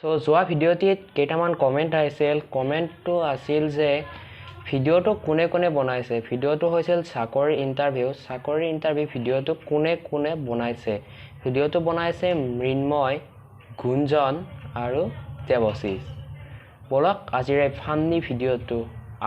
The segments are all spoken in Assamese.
যোৱা ভিডিঅ'টিত কেইটামান কমেণ্ট আহিছিল। কমেণ্টটো আছিল যে ভিডিঅ'টো কোনে কোনে বনাইছে। ভিডিঅ'টো হৈছিল চাকৰি ইণ্টাৰভিউ ভিডিঅ'টো কোনে বনাইছে। ভিডিঅ'টো বনাইছে মৃন্ময়, গুঞ্জন আৰু দেৱশীষ। বলক আজিৰ এই ফান্নি ভিডিঅ'টো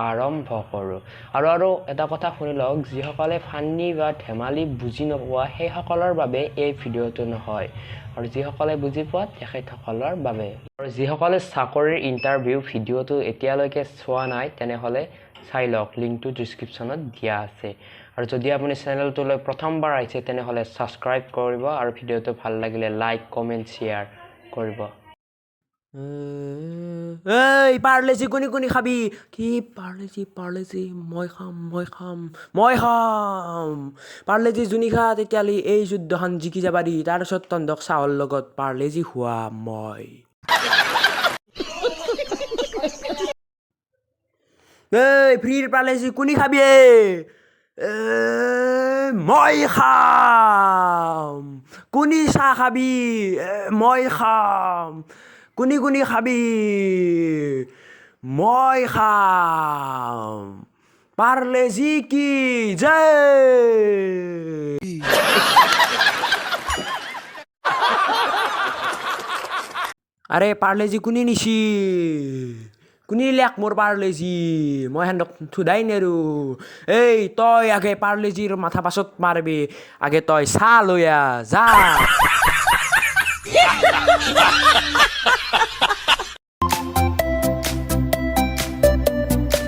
আৰম্ভ কৰোঁ। আৰু এটা কথা শুনি লওক, যিসকলে ফান্নি বা ধেমালি বুজি নোপোৱা সেইসকলৰ বাবে এই ভিডিঅ'টো নহয়, আৰু যিসকলে বুজি পোৱা তেখেতসকলৰ বাবে। আৰু যিসকলে চাকৰিৰ ইণ্টাৰভিউ ভিডিঅ'টো এতিয়ালৈকে চোৱা নাই তেনেহ'লে চাই লওক, লিংকটো ডিছক্ৰিপশ্যনত দিয়া আছে। আৰু যদি আপুনি চেনেলটোলৈ প্ৰথমবাৰ আহিছে তেনেহ'লে ছাবস্ক্ৰাইব কৰিব আৰু ভিডিঅ'টো ভাল লাগিলে লাইক কমেণ্ট শ্বেয়াৰ কৰিব। এই পাৰ্লেজি কোনি খাবি? কি পাৰ্লেজি মই খাম পাৰ্লেজি যোনি খা তেতিয়াহ'লে এই যুদ্ধখন জিকি যাবা দি, তাৰপিছত তন্দক চাহৰ লগত পাৰ্লেজি খোৱা মই। এই ফ্ৰীৰ পাৰ্লেজি কোনি খাবি? মই খাম। কোনি চাহ খাবি? মই খাম। কোনি খাবি? মই খাম। পাৰ্লেজি কি জয়। আৰে পাৰ্লেজি কোনি নিছি? কোনি লেক মোৰ পাৰ্লেজি? মই হেন্দক থুদাই নেৰো। এই তই আগে পাৰ্লেজিৰ মাথা পাছত মাৰবি, আগে তই চাহ লৈ আহ যা।